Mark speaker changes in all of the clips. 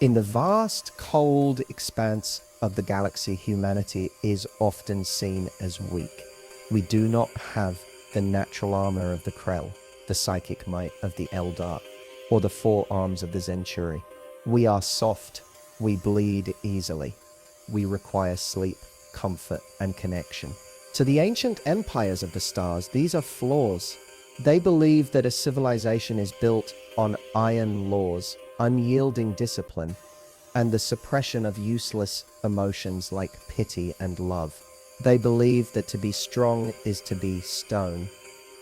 Speaker 1: In the vast, cold expanse of the galaxy, humanity is often seen as weak. We do not have the natural armor of the Krell, the psychic might of the Eldar, or the forearms of the Zenturi. We are soft, we bleed easily. We require sleep, comfort, and connection. To the ancient empires of the stars, these are flaws. They believe that a civilization is built on iron laws, unyielding discipline, and the suppression of useless emotions like pity and love. They believe that to be strong is to be stone,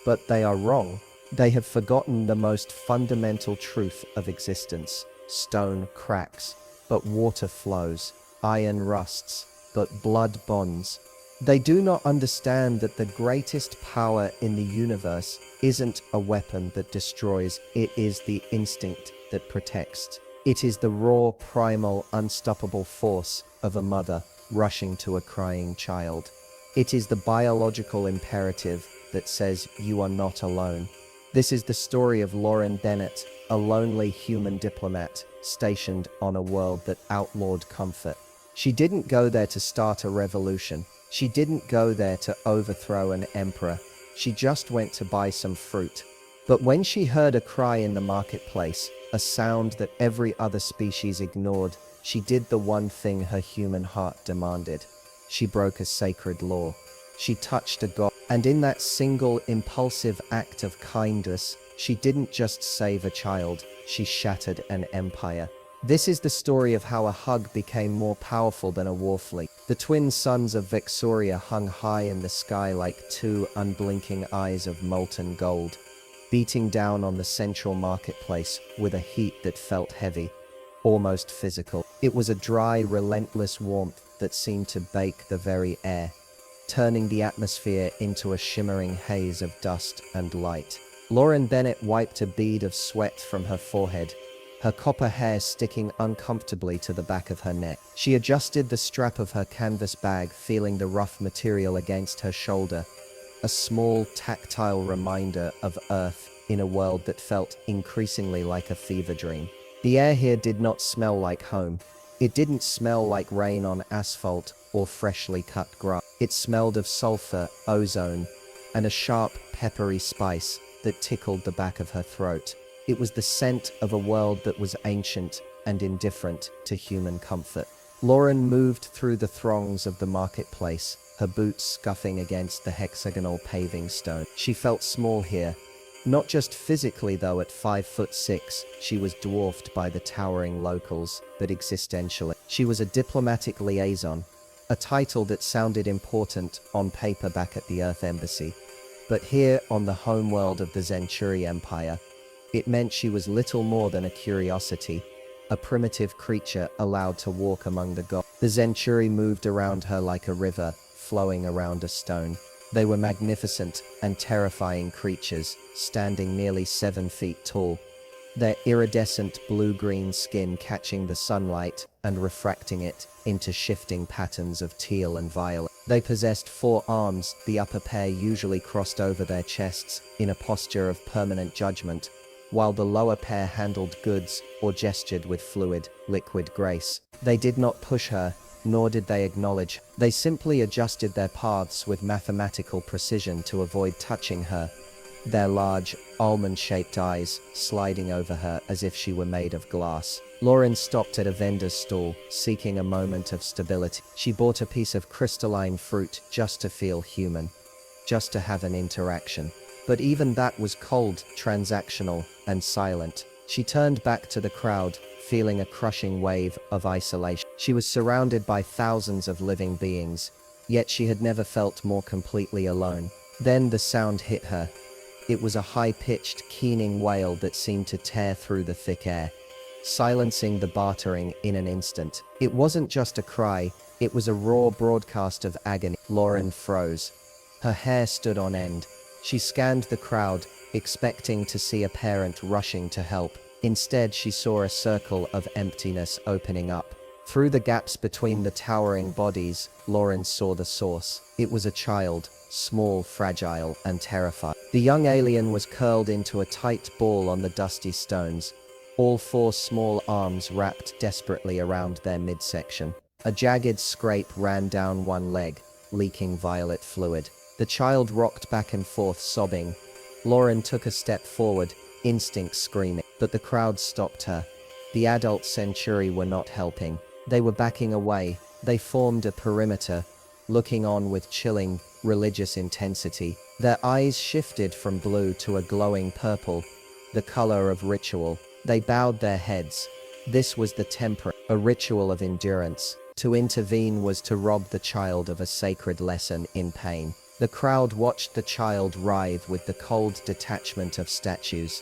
Speaker 1: but they are wrong. They have forgotten the most fundamental truth of existence. Stone cracks, but water flows. Iron rusts, but blood bonds. They do not understand that the greatest power in the universe isn't a weapon that destroys, it is the instinct that protects. It is the raw, primal, unstoppable force of a mother rushing to a crying child. It is the biological imperative that says you are not alone. This is the story of Lauren Bennett, a lonely human diplomat stationed on a world that outlawed comfort. She didn't go there to start a revolution. She didn't go there to overthrow an emperor. She just went to buy some fruit. But when she heard a cry in the marketplace, a sound that every other species ignored, she did the one thing her human heart demanded. She broke a sacred law. She touched a god. And in that single impulsive act of kindness, she didn't just save a child, she shattered an empire. This is the story of how a hug became more powerful than a war fleet. The twin suns of Vexoria hung high in the sky like two unblinking eyes of molten gold, beating down on the central marketplace with a heat that felt heavy, almost physical. It was a dry, relentless warmth that seemed to bake the very air, turning the atmosphere into a shimmering haze of dust and light. Lauren Bennett wiped a bead of sweat from her forehead, her copper hair sticking uncomfortably to the back of her neck. She adjusted the strap of her canvas bag, feeling the rough material against her shoulder, a small, tactile reminder of Earth in a world that felt increasingly like a fever dream. The air here did not smell like home. It didn't smell like rain on asphalt or freshly cut grass. It smelled of sulfur, ozone, and a sharp, peppery spice that tickled the back of her throat. It was the scent of a world that was ancient and indifferent to human comfort. Lauren moved through the throngs of the marketplace, her boots scuffing against the hexagonal paving stone. She felt small here. Not just physically, though. At 5'6", she was dwarfed by the towering locals, but existentially. She was a diplomatic liaison, a title that sounded important on paper back at the Earth Embassy. But here, on the homeworld of the Zenturi Empire, it meant she was little more than a curiosity, a primitive creature allowed to walk among the gods. The Zenturi moved around her like a river, flowing around a stone. They were magnificent and terrifying creatures, standing nearly 7 feet tall, their iridescent blue-green skin catching the sunlight and refracting it into shifting patterns of teal and violet. They possessed 4 arms, the upper pair usually crossed over their chests in a posture of permanent judgment, while the lower pair handled goods or gestured with fluid, liquid grace. They did not push her, nor did they acknowledge. They simply adjusted their paths with mathematical precision to avoid touching her, their large, almond-shaped eyes sliding over her as if she were made of glass. Lauren stopped at a vendor's stall, seeking a moment of stability. She bought a piece of crystalline fruit just to feel human, just to have an interaction. But even that was cold, transactional, and silent. She turned back to the crowd, feeling a crushing wave of isolation. She was surrounded by thousands of living beings, yet she had never felt more completely alone. Then the sound hit her. It was a high-pitched, keening wail that seemed to tear through the thick air, silencing the bartering in an instant. It wasn't just a cry, it was a raw broadcast of agony. Lauren froze. Her hair stood on end. She scanned the crowd, expecting to see a parent rushing to help. Instead, she saw a circle of emptiness opening up. Through the gaps between the towering bodies, Lauren saw the source. It was a child, small, fragile, and terrified. The young alien was curled into a tight ball on the dusty stones, all four small arms wrapped desperately around their midsection. A jagged scrape ran down one leg, leaking violet fluid. The child rocked back and forth, sobbing. Lauren took a step forward, instinct screaming, but the crowd stopped her. The adult Centuri were not helping. They were backing away. They formed a perimeter, looking on with chilling, religious intensity. Their eyes shifted from blue to a glowing purple, the color of ritual. They bowed their heads. This was the temperate, a ritual of endurance. To intervene was to rob the child of a sacred lesson in pain. The crowd watched the child writhe with the cold detachment of statues.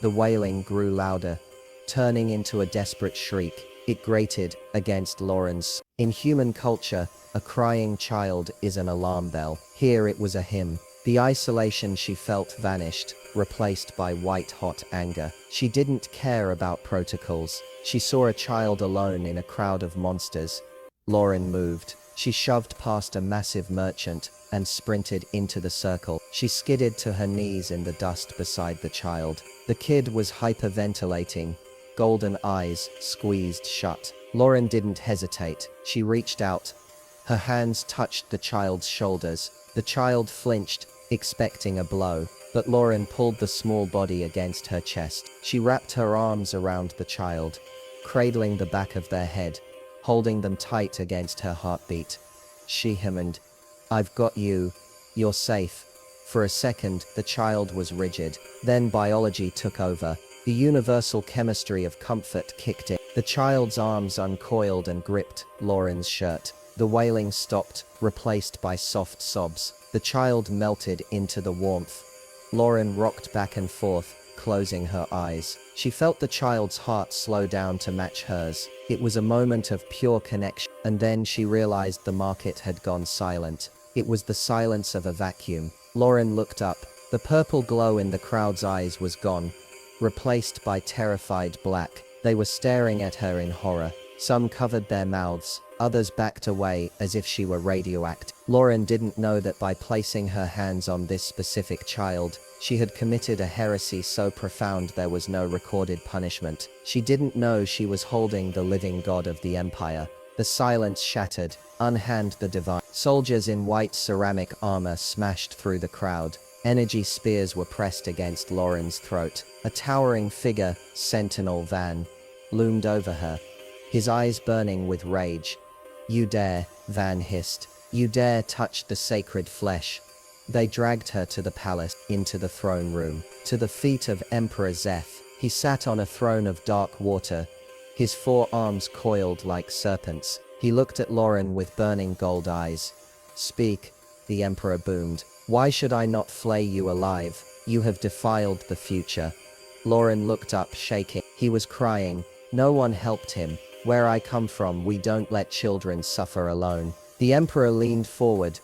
Speaker 1: The wailing grew louder, turning into a desperate shriek. It grated against Lauren's. In human culture, a crying child is an alarm bell. Here it was a hymn. The isolation she felt vanished, replaced by white-hot anger. She didn't care about protocols. She saw a child alone in a crowd of monsters. Lauren moved. She shoved past a massive merchant and sprinted into the circle. She skidded to her knees in the dust beside the child. The kid was hyperventilating, golden eyes squeezed shut. Lauren didn't hesitate. She reached out. Her hands touched the child's shoulders. The child flinched, expecting a blow, but Lauren pulled the small body against her chest. She wrapped her arms around the child, cradling the back of their head, holding them tight against her heartbeat. She hummed, "I've got you. You're safe." For a second, the child was rigid. Then biology took over. The universal chemistry of comfort kicked in. The child's arms uncoiled and gripped Lauren's shirt. The wailing stopped, replaced by soft sobs. The child melted into the warmth. Lauren rocked back and forth, closing her eyes. She felt the child's heart slow down to match hers. It was a moment of pure connection, and then she realized the market had gone silent. It was the silence of a vacuum. Lauren looked up. The purple glow in the crowd's eyes was gone, replaced by terrified black. They were staring at her in horror. Some covered their mouths, others backed away as if she were radioactive. Lauren didn't know that by placing her hands on this specific child, she had committed a heresy so profound there was no recorded punishment. She didn't know she was holding the living god of the empire. The silence shattered. Unhand the divine. Soldiers in white ceramic armor smashed through the crowd. Energy spears were pressed against Lauren's throat. A towering figure, Sentinel Van, loomed over her, his eyes burning with rage. "You dare," Van hissed. "You dare touch the sacred flesh." They dragged her to the palace, into the throne room, to the feet of Emperor Zeph. He sat on a throne of dark water, his four arms coiled like serpents. He looked at Lauren with burning gold eyes. "Speak," the emperor boomed. "Why should I not flay you alive? You have defiled the future." Lauren looked up, shaking. He was crying. No one helped him. "Where I come from, we don't let children suffer alone." The emperor leaned forward,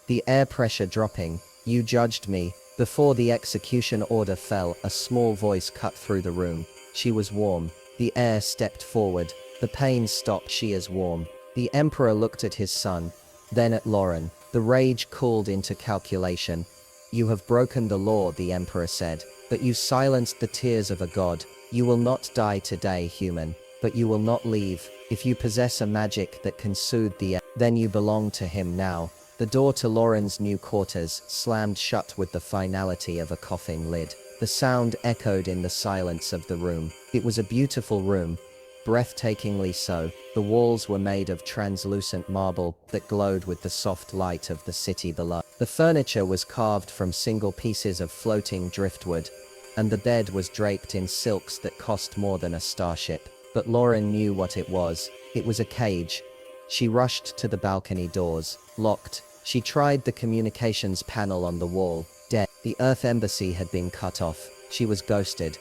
Speaker 1: the air pressure dropping. "You judged me." Before the execution order fell, a small voice cut through the room. She was warm. The heir stepped forward. The pain stopped. "She is warm." The emperor looked at his son, then at Lauren. The rage cooled into calculation. "You have broken the law," the emperor said, "but you silenced the tears of a god. You will not die today, human, but you will not leave. If you possess a magic that can soothe the then you belong to him now." The door to Lauren's new quarters slammed shut with the finality of a coughing lid. The sound echoed in the silence of the room. It was a beautiful room, breathtakingly so. The walls were made of translucent marble that glowed with the soft light of the city below. The furniture was carved from single pieces of floating driftwood, and the bed was draped in silks that cost more than a starship. But Lauren knew what it was. It was a cage. She rushed to the balcony doors, locked. She tried the communications panel on the wall. Dead. The Earth Embassy had been cut off. She was ghosted.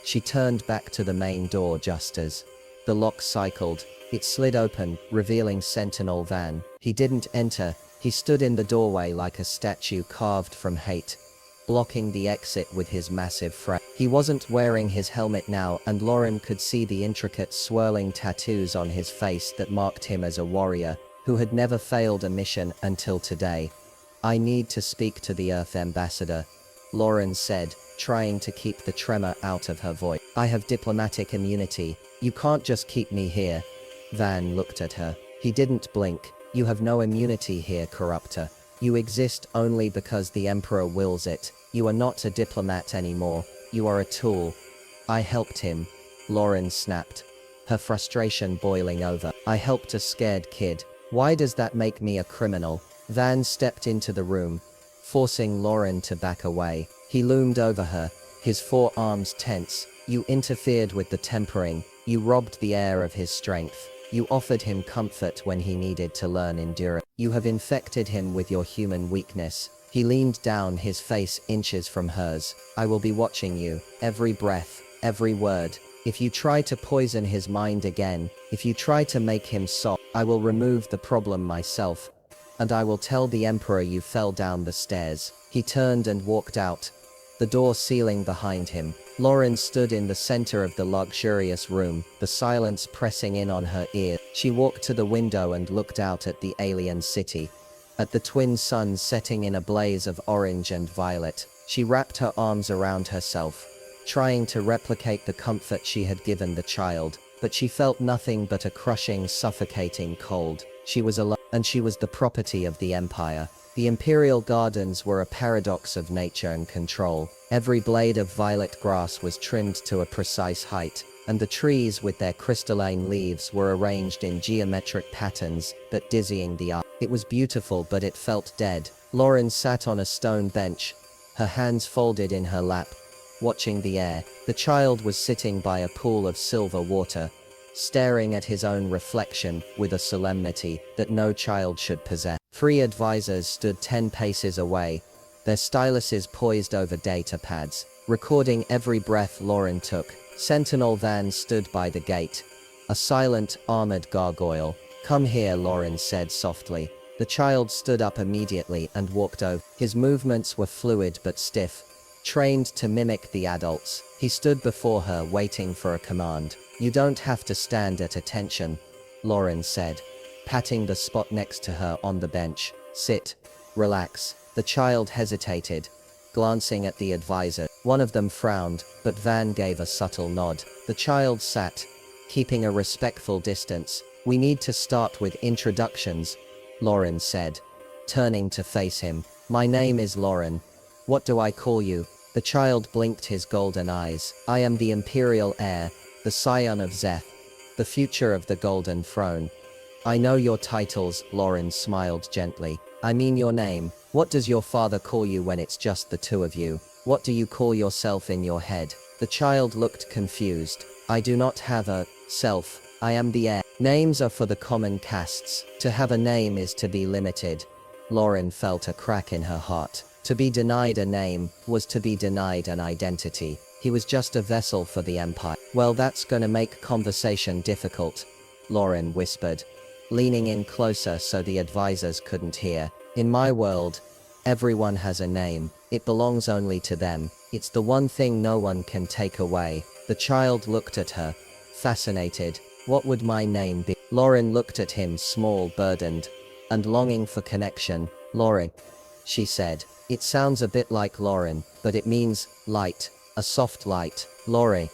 Speaker 1: She turned back to the main door just as the lock cycled. It slid open, revealing Sentinel Van. He didn't enter. He stood in the doorway like a statue carved from hate, blocking the exit with his massive frame. He wasn't wearing his helmet now, and Lauren could see the intricate swirling tattoos on his face that marked him as a warrior who had never failed a mission until today. "I need to speak to the Earth Ambassador," Lauren said, trying to keep the tremor out of her voice. I have diplomatic immunity. You can't just keep me here. Van looked at her. He didn't blink. You have no immunity here, corruptor. You exist only because the Emperor wills it. You are not a diplomat anymore. You are a tool. I helped him. Lauren snapped, her frustration boiling over. I helped a scared kid. Why does that make me a criminal? Van stepped into the room, forcing Lauren to back away. He loomed over her, his forearms tense. You interfered with the tempering. You robbed the heir of his strength. You offered him comfort when he needed to learn endurance. You have infected him with your human weakness. He leaned down, his face inches from hers. I will be watching you, every breath, every word. If you try to poison his mind again, if you try to make him soft, I will remove the problem myself. And I will tell the Emperor you fell down the stairs. He turned and walked out, the door sealing behind him. Lauren stood in the center of the luxurious room, the silence pressing in on her ear. She walked to the window and looked out at the alien city, at the twin suns setting in a blaze of orange and violet. She wrapped her arms around herself, trying to replicate the comfort she had given the child, but she felt nothing but a crushing, suffocating cold. She was alone, and she was the property of the Empire. The Imperial Gardens were a paradox of nature and control. Every blade of violet grass was trimmed to a precise height, and the trees with their crystalline leaves were arranged in geometric patterns that dizzying the eye. It was beautiful, but it felt dead. Lauren sat on a stone bench, her hands folded in her lap, watching the air. The child was sitting by a pool of silver water, staring at his own reflection with a solemnity that no child should possess. 3 advisors stood 10 paces away, their styluses poised over data pads, recording every breath Lauren took. Sentinel Van stood by the gate, a silent, armored gargoyle. Come here, Lauren said softly. The child stood up immediately and walked over. His movements were fluid but stiff, trained to mimic the adults. He stood before her, waiting for a command. You don't have to stand at attention, Lauren said, patting the spot next to her on the bench. Sit. Relax. The child hesitated, glancing at the advisor. One of them frowned, but Van gave a subtle nod. The child sat, keeping a respectful distance. We need to start with introductions, Lauren said, turning to face him. My name is Lauren. What do I call you? The child blinked his golden eyes. I am the Imperial Heir, the scion of Zeth, the future of the Golden Throne. I know your titles, Lauren smiled gently. I mean your name. What does your father call you when it's just the two of you? What do you call yourself in your head? The child looked confused. I do not have a self. I am the heir. Names are for the common castes. To have a name is to be limited. Lauren felt a crack in her heart. To be denied a name was to be denied an identity. He was just a vessel for the Empire. Well, that's gonna make conversation difficult, Lauren whispered, leaning in closer so the advisors couldn't hear. In my world, everyone has a name. It belongs only to them. It's the one thing no one can take away. The child looked at her, fascinated. What would my name be? Lauren looked at him, small, burdened, and longing for connection. Lauren, she said. It sounds a bit like Lauren, but it means light, a soft light. Laurie.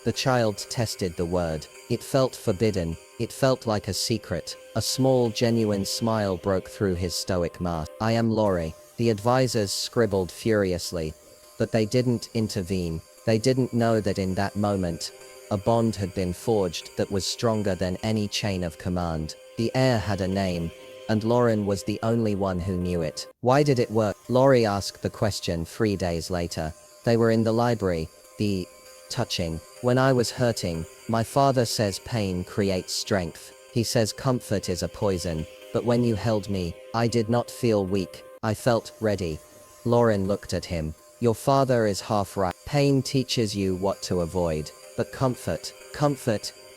Speaker 1: The child tested the word. It felt forbidden. It felt like a secret. A small, genuine smile broke through his stoic mask. I am Laurie. The advisors scribbled furiously, but they didn't intervene. They didn't know that in that moment, a bond had been forged that was stronger than any chain of command. The heir had a name, and Lauren was the only one who knew it. Why did it work? Laurie asked the question 3 days later. They were in the library, the touching. When I was hurting, my father says pain creates strength. He says comfort is a poison, but when you held me, I did not feel weak. I felt ready. Lauren looked at him. Your father is half right. Pain teaches you what to avoid, but comfort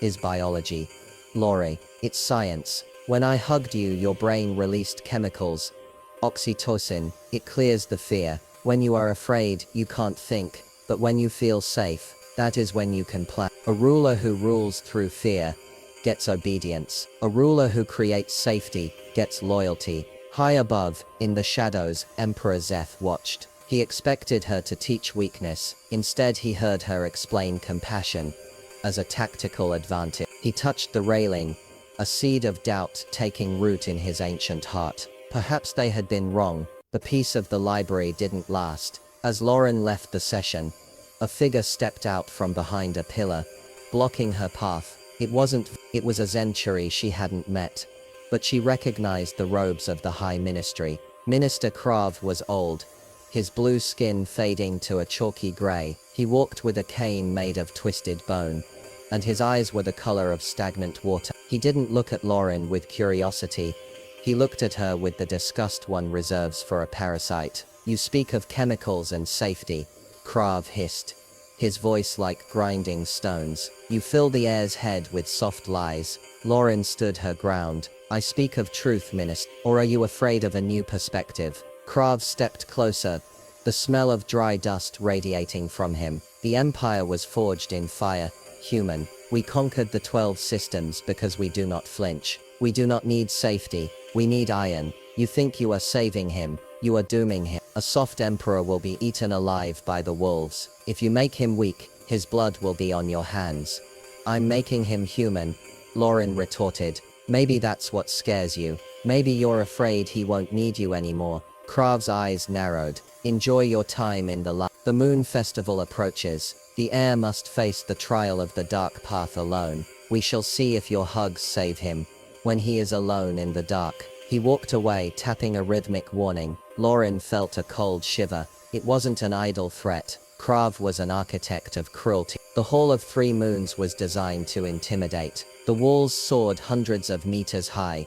Speaker 1: is biology. Laurie, it's science. When I hugged you, your brain released chemicals. Oxytocin, it clears the fear. When you are afraid, you can't think, but when you feel safe, that is when you can plan. A ruler who rules through fear gets obedience. A ruler who creates safety gets loyalty. High above, in the shadows, Emperor Zeth watched.
Speaker 2: He expected her to teach weakness. Instead, he heard her explain compassion as a tactical advantage. He touched the railing, a seed of doubt taking root in his ancient heart. Perhaps they had been wrong. The peace of the library didn't last. As Lauren left the session, a figure stepped out from behind a pillar, blocking her path. It was a century she hadn't met, but she recognized the robes of the High Ministry. Minister Krav was old, his blue skin fading to a chalky gray. He walked with a cane made of twisted bone, and his eyes were the color of stagnant water. He didn't look at Lauren with curiosity. He looked at her with the disgust one reserves for a parasite. "You speak of chemicals and safety," Krav hissed, his voice like grinding stones. "You fill the air's head with soft lies." Lauren stood her ground. "I speak of truth, Minister. Or are you afraid of a new perspective?" Krav stepped closer, the smell of dry dust radiating from him. "The Empire was forged in fire, human. We conquered the 12 systems because we do not flinch. We do not need safety, we need iron. You think you are saving him, you are dooming him. A soft emperor will be eaten alive by the wolves. If you make him weak, his blood will be on your hands." "I'm making him human," Lauren retorted. "Maybe that's what scares you. Maybe you're afraid he won't need you anymore." Krav's eyes narrowed. "Enjoy your time in the light. The moon festival approaches. The heir must face the trial of the dark path alone. We shall see if your hugs save him when he is alone in the dark." He walked away, tapping a rhythmic warning. Lauren felt a cold shiver. It wasn't an idle threat. Krav was an architect of cruelty. The Hall of Three Moons was designed to intimidate. The walls soared hundreds of meters high,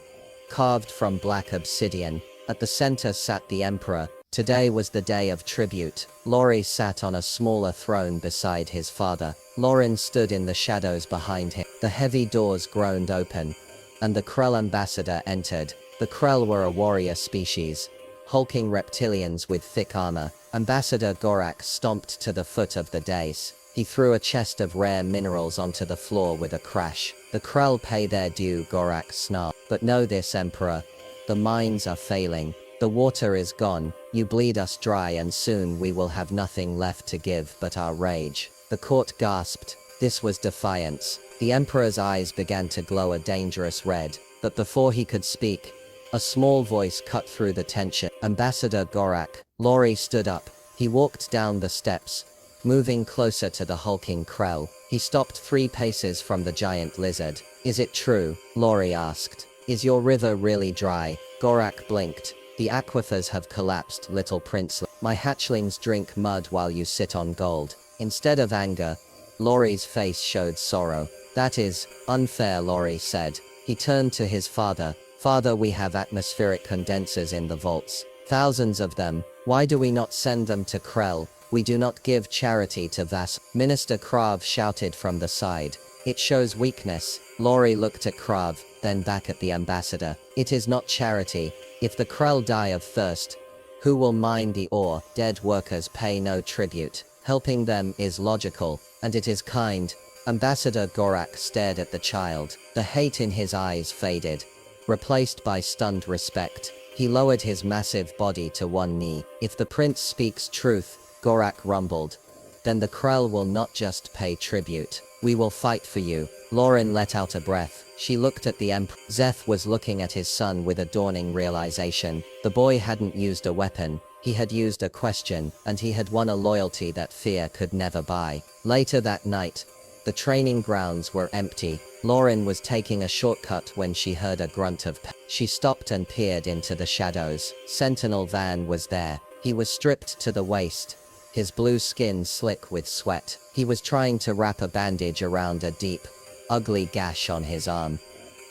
Speaker 2: carved from black obsidian. At the center sat the Emperor. Today was the day of tribute. Laurie sat on a smaller throne beside his father. Lauren stood in the shadows behind him. The heavy doors groaned open, and the Krell ambassador entered. The Krell were a warrior species, hulking reptilians with thick armor. Ambassador Gorak stomped to the foot of the dais. He threw a chest of rare minerals onto the floor with a crash. "The Krell pay their due," Gorak snarled. "But know this, Emperor. The mines are failing. The water is gone. You bleed us dry and soon we will have nothing left to give but our rage." The court gasped. This was defiance. The Emperor's eyes began to glow a dangerous red. But before he could speak, a small voice cut through the tension. "Ambassador Gorak." Laurie stood up. He walked down the steps, moving closer to the hulking Krell. He stopped 3 paces from the giant lizard. "Is it true?" Laurie asked. "Is your river really dry?" Gorak blinked. "The aquifers have collapsed, little prince. My hatchlings drink mud while you sit on gold." Instead of anger, Laurie's face showed sorrow. "That is unfair," Laurie said. He turned to his father. "Father, we have atmospheric condensers in the vaults. Thousands of them. Why do we not send them to Krell? We do not give charity to Vas." Minister Krav shouted from the side. "It shows weakness." Laurie looked at Krav, then back at the ambassador. "It is not charity. If the Krell die of thirst, who will mine the ore? Dead workers pay no tribute. Helping them is logical, and it is kind." Ambassador Gorak stared at the child. The hate in his eyes faded, replaced by stunned respect. He lowered his massive body to one knee. "If the prince speaks truth," Gorak rumbled, "then the Krell will not just pay tribute. We will fight for you." Lauren let out a breath. She looked at the Emperor. Zeth was looking at his son with a dawning realization. The boy hadn't used a weapon. He had used a question, and he had won a loyalty that fear could never buy. Later that night, the training grounds were empty. Lauren was taking a shortcut when she heard a grunt of pain. She stopped and peered into the shadows. Sentinel Van was there. He was stripped to the waist, his blue skin slick with sweat. He was trying to wrap a bandage around a deep, ugly gash on his arm.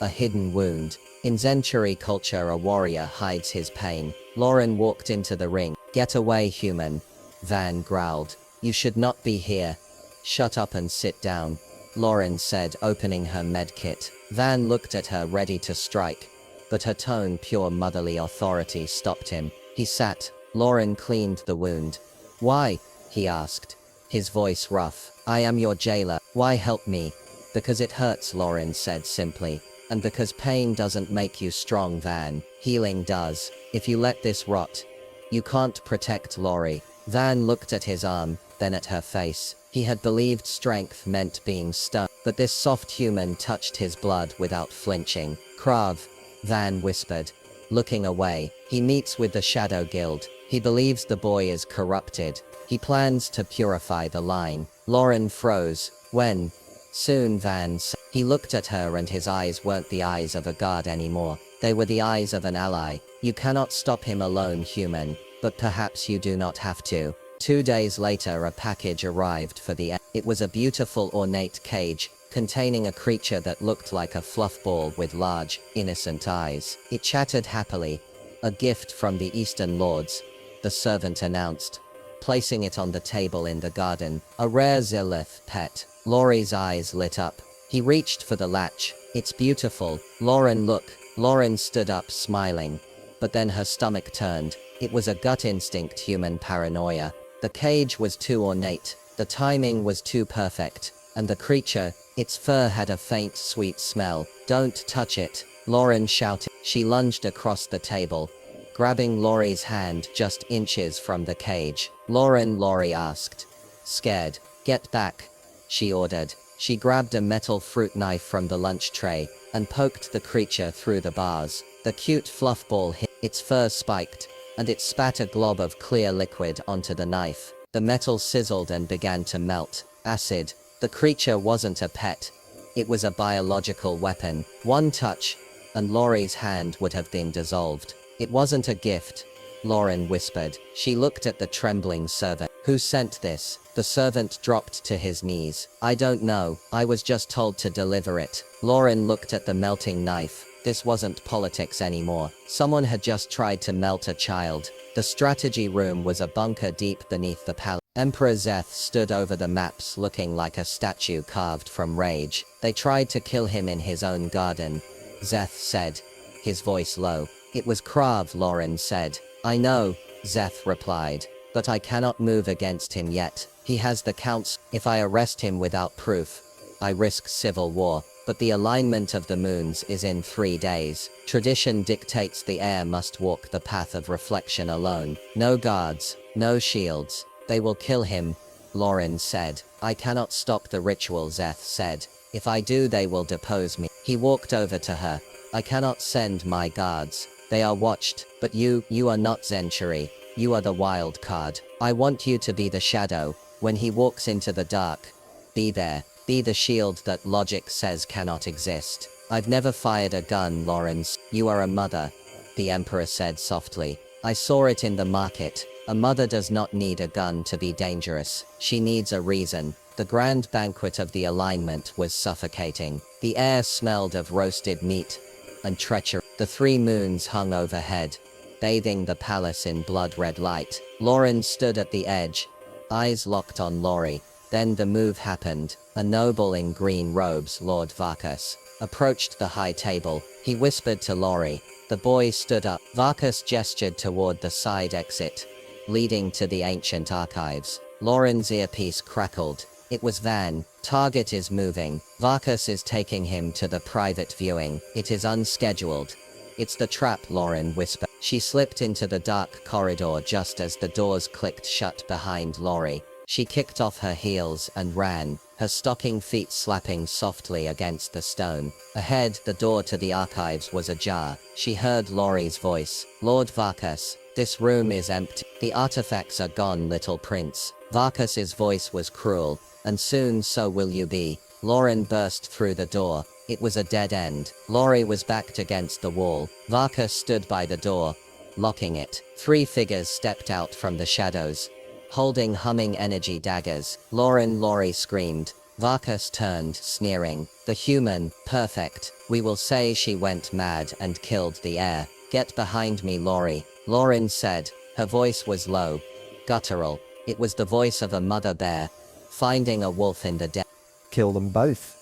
Speaker 2: A hidden wound. In Zenchuri culture, a warrior hides his pain. Lauren walked into the ring. "Get away, human," Van growled. "You should not be here." "Shut up and sit down," Lauren said, opening her medkit. Van looked at her, ready to strike, but her tone, pure motherly authority, stopped him. He sat. Lauren cleaned the wound. "Why?" he asked, his voice rough. "I am your jailer. Why help me?" "Because it hurts," Lauren said simply. "And because pain doesn't make you strong, Van. Healing does. If you let this rot, you can't protect Laurie." Van looked at his arm, then at her face. He had believed strength meant being stern, but this soft human touched his blood without flinching. Krav, Van whispered, looking away. He meets with the Shadow Guild. He believes the boy is corrupted. He plans to purify the line. Lauren froze. When? Soon, Van said. He looked at her and his eyes weren't the eyes of a guard anymore. They were the eyes of an ally. You cannot stop him alone, human, but perhaps you do not have to. 2 days later, a package arrived for the. It was a beautiful ornate cage, containing a creature that looked like a fluff ball with large, innocent eyes. It chattered happily. A gift from the Eastern Lords, the servant announced, placing it on the table in the garden. A rare Zilith pet. Laurie's eyes lit up. He reached for the latch. It's beautiful. Lauren, look. Lauren stood up, smiling. But then her stomach turned. It was a gut instinct human paranoia. The cage was too ornate. The timing was too perfect. And the creature, its fur had a faint, sweet smell. Don't touch it, Lauren shouted. She lunged across the table, grabbing Laurie's hand just inches from the cage. Laurie asked. Scared. Get back, she ordered. She grabbed a metal fruit knife from the lunch tray and poked the creature through the bars. The cute fluff ball hit. Its fur spiked, and it spat a glob of clear liquid onto the knife. The metal sizzled and began to melt. Acid. The creature wasn't a pet. It was a biological weapon. One touch, and Laurie's hand would have been dissolved. It wasn't a gift, Lauren whispered. She looked at the trembling servant. Who sent this? The servant dropped to his knees. I don't know. I was just told to deliver it. Lauren looked at the melting knife. This wasn't politics anymore. Someone had just tried to melt a child. The strategy room was a bunker deep beneath the palace. Emperor Zeth stood over the maps looking like a statue carved from rage. They tried to kill him in his own garden, Zeth said, his voice low. It was Krav, Lauren said. I know, Zeth replied, but I cannot move against him yet. He has the counts. If I arrest him without proof, I risk civil war. But the alignment of the moons is in 3 days. Tradition dictates the heir must walk the path of reflection alone. No guards, no shields. They will kill him, Lauren said. I cannot stop the ritual, Zeth said. If I do, they will depose me. He walked over to her. I cannot send my guards. They are watched. But you are not Zenchuri. You are the wild card. I want you to be the shadow. When he walks into the dark, be there. Be the shield that logic says cannot exist. I've never fired a gun, Lawrence. You are a mother, the Emperor said softly. I saw it in the market. A mother does not need a gun to be dangerous. She needs a reason. The grand banquet of the alignment was suffocating. The air smelled of roasted meat and treachery. The 3 moons hung overhead, bathing the palace in blood-red light. Lauren stood at the edge, eyes locked on Laurie. Then the move happened. A noble in green robes, Lord Varkas, approached the high table. He whispered to Laurie. The boy stood up. Varkas gestured toward the side exit, leading to the ancient archives. Lauren's earpiece crackled. It was Van. Target is moving. Varkas is taking him to the private viewing. It is unscheduled. It's the trap, Lauren whispered. She slipped into the dark corridor just as the doors clicked shut behind Laurie. She kicked off her heels and ran, her stocking feet slapping softly against the stone. Ahead, the door to the archives was ajar. She heard Laurie's voice. Lord Varkas, this room is empty. The artifacts are gone, little prince. Varkas's voice was cruel. And soon so will you be. Lauren burst through the door. It was a dead end. Laurie was backed against the wall. Varkas stood by the door, locking it. 3 figures stepped out from the shadows, holding humming energy daggers. Laurie screamed. Varkas turned, sneering. The human, perfect. We will say she went mad and killed the heir. Get behind me, Laurie. Lauren said. Her voice was low, guttural. It was the voice of a mother bear, finding a wolf in the den.
Speaker 1: Kill them both,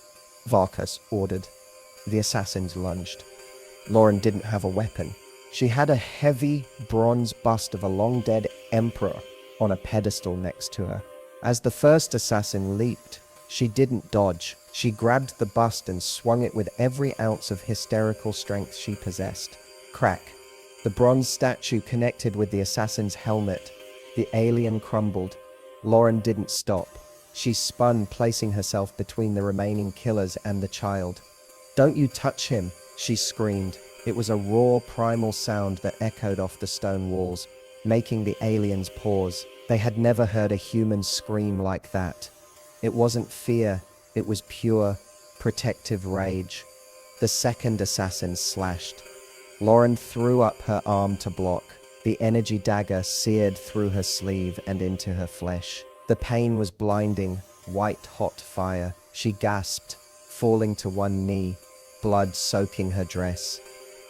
Speaker 1: Varkas ordered. The assassins lunged. Lauren didn't have a weapon. She had a heavy bronze bust of a long-dead emperor on a pedestal next to her. As the first assassin leaped, she didn't dodge. She grabbed the bust and swung it with every ounce of hysterical strength she possessed. Crack. The bronze statue connected with the assassin's helmet, The alien crumbled. Lauren didn't stop. She spun, placing herself between the remaining killers and the child. "Don't you touch him!" she screamed. It was a raw, primal sound that echoed off the stone walls, making the aliens pause. They had never heard a human scream like that. It wasn't fear, it was pure, protective rage. The second assassin slashed. Lauren threw up her arm to block. The energy dagger seared through her sleeve and into her flesh. The pain was blinding, white-hot fire. She gasped, falling to one knee, blood soaking her dress.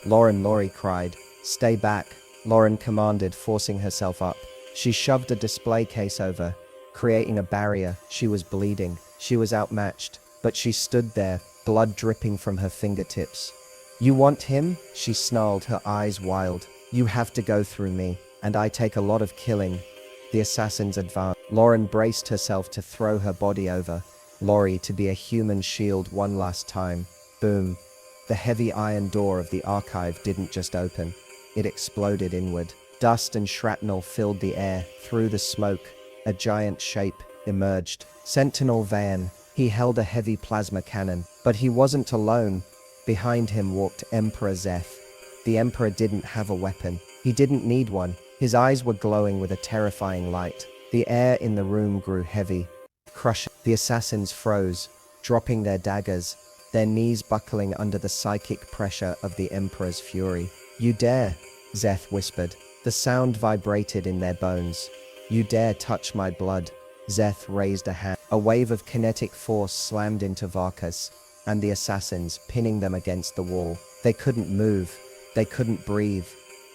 Speaker 1: Laurie cried. "Stay back," Lauren commanded, forcing herself up. She shoved a display case over, creating a barrier. She was bleeding. She was outmatched, but she stood there, blood dripping from her fingertips. "You want him?" she snarled, her eyes wild. "You have to go through me, and I take a lot of killing." The assassins advanced. Lauren braced herself to throw her body over Laurie to be a human shield one last time. Boom. The heavy iron door of the archive didn't just open. It exploded inward. Dust and shrapnel filled the air. Through the smoke, a giant shape emerged. Sentinel Van. He held a heavy plasma cannon. But he wasn't alone. Behind him walked Emperor Zeth. The Emperor didn't have a weapon. He didn't need one. His eyes were glowing with a terrifying light. The air in the room grew heavy, crushing. The assassins froze, dropping their daggers, their knees buckling under the psychic pressure of the Emperor's fury. "You dare," Zeth whispered. The sound vibrated in their bones. "You dare touch my blood." Zeth raised a hand. A wave of kinetic force slammed into Varkas and the assassins, pinning them against the wall. They couldn't move. They couldn't breathe.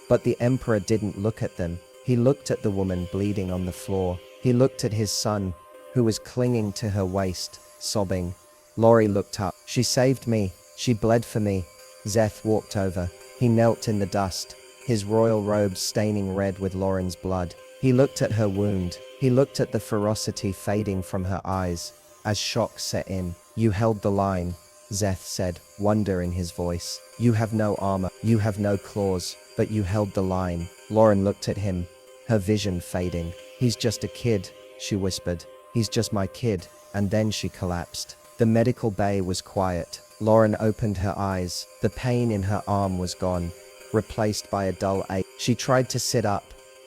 Speaker 1: But the Emperor didn't look at them. He looked at the woman bleeding on the floor. He looked at his son, who was clinging to her waist, sobbing. Laurie looked up. "She saved me. She bled for me." Zeth walked over. He knelt in the dust, his royal robes staining red with Lauren's blood. He looked at her wound. He looked at the ferocity fading from her eyes as shock set in. "You held the line," Zeth said, wonder in his voice. "You have no armor. You have no claws. But you held the line." Lauren looked at him, her vision fading. "He's just a kid," she whispered. "He's just my kid." And then she collapsed. The medical bay was quiet. Lauren opened her eyes. The pain in her arm was gone, replaced by a dull ache. She tried to sit up,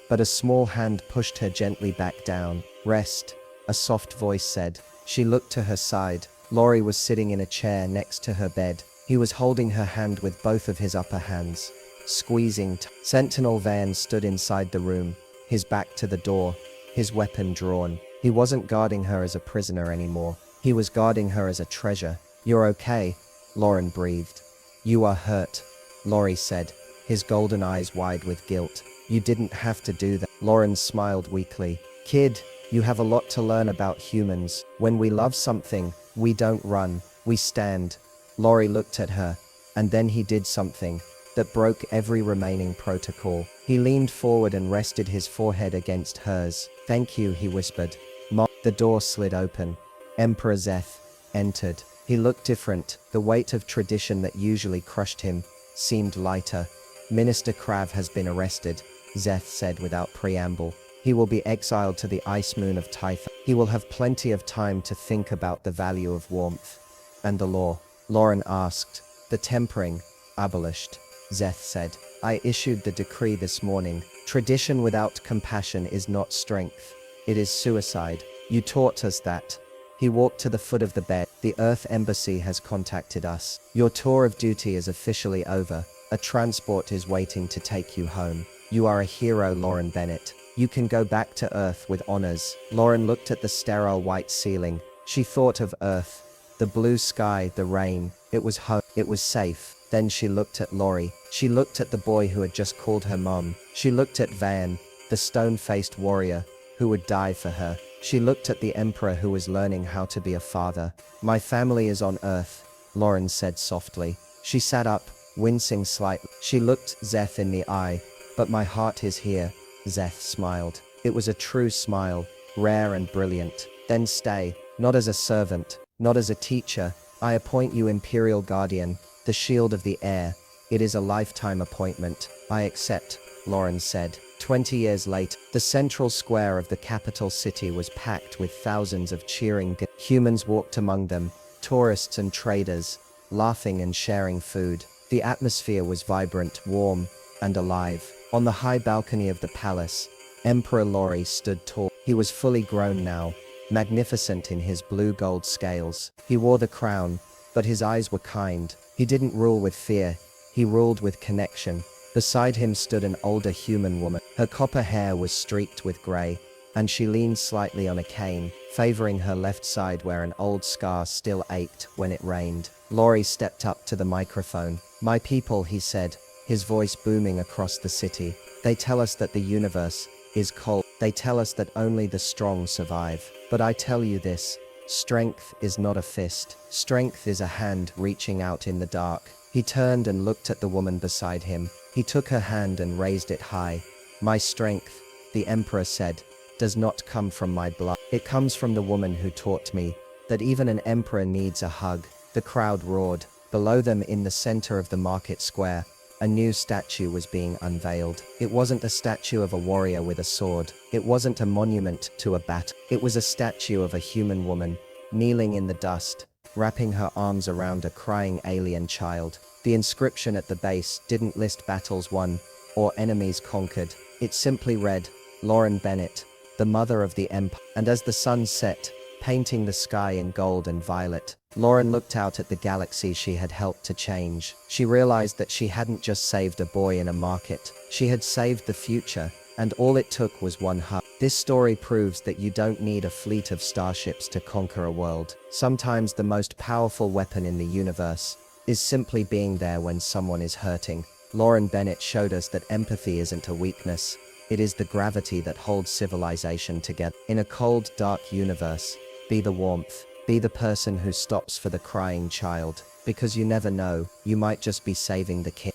Speaker 1: but a small hand pushed her gently back down. "Rest," a soft voice said. She looked to her side. Laurie was sitting in a chair next to her bed. He was holding her hand with both of his upper hands, squeezing. Sentinel Van stood inside the room, his back to the door, his weapon drawn. He wasn't guarding her as a prisoner anymore. He was guarding her as a treasure. "You're okay," Lauren breathed. "You are hurt," Laurie said, his golden eyes wide with guilt. "You didn't have to do that." Lauren smiled weakly. "Kid, you have a lot to learn about humans. When we love something, we don't run, we stand." Laurie looked at her, and then he did something that broke every remaining protocol. He leaned forward and rested his forehead against hers. "Thank you," he whispered. The door slid open. Emperor Zeth entered. He looked different. The weight of tradition that usually crushed him seemed lighter. "Minister Krav has been arrested," Zeth said without preamble. "He will be exiled to the ice moon of Tytha. He will have plenty of time to think about the value of warmth." "And the law?" Lauren asked. "The tempering, abolished," Zeth said. "I issued the decree this morning. Tradition without compassion is not strength. It is suicide. You taught us that." He walked to the foot of the bed. "The Earth Embassy has contacted us. Your tour of duty is officially over. A transport is waiting to take you home. You are a hero, Lauren Bennett. You can go back to Earth with honors." Lauren looked at the sterile white ceiling. She thought of Earth. The blue sky, the rain. It was home. It was safe. Then she looked at Laurie. She looked at the boy who had just called her mom. She looked at Van, the stone-faced warrior, who would die for her. She looked at the Emperor who was learning how to be a father. "My family is on Earth," Lauren said softly. She sat up, wincing slightly. She looked Zeth in the eye. "But my heart is here," Zeth smiled. It was a true smile, rare and brilliant. "Then stay, not as a servant, not as a teacher. I appoint you Imperial Guardian, the shield of the heir. It is a lifetime appointment." "I accept," Lauren said.
Speaker 2: 20 years later, the central square of the capital city was packed with thousands of cheering humans walked among them, tourists and traders, laughing and sharing food. The atmosphere was vibrant, warm, and alive. On the high balcony of the palace, Emperor Lori stood tall. He was fully grown now, magnificent in his blue-gold scales. He wore the crown, but his eyes were kind. He didn't rule with fear, he ruled with connection. Beside him stood an older human woman. Her copper hair was streaked with grey, and she leaned slightly on a cane, favoring her left side where an old scar still ached when it rained. Lori stepped up to the microphone. "My people," he said, his voice booming across the city. "They tell us that the universe is cold. They tell us that only the strong survive. But I tell you this, strength is not a fist. Strength is a hand reaching out in the dark." He turned and looked at the woman beside him. He took her hand and raised it high. "My strength," the emperor said, "does not come from my blood. It comes from the woman who taught me that even an emperor needs a hug." The crowd roared. Below them, in the center of the market square, a new statue was being unveiled. It wasn't a statue of a warrior with a sword. It wasn't a monument to a battle. It was a statue of a human woman, kneeling in the dust, wrapping her arms around a crying alien child. The inscription at the base didn't list battles won or enemies conquered. It simply read, "Lauren Bennett, the mother of the empire." And as the sun set, painting the sky in gold and violet, Lauren looked out at the galaxy she had helped to change. She realized that she hadn't just saved a boy in a market. She had saved the future, and all it took was one hug. This story proves that you don't need a fleet of starships to conquer a world. Sometimes the most powerful weapon in the universe is simply being there when someone is hurting. Lauren Bennett showed us that empathy isn't a weakness. It is the gravity that holds civilization together. In a cold, dark universe, be the warmth. Be the person who stops for the crying child. Because you never know, you might just be saving the kid.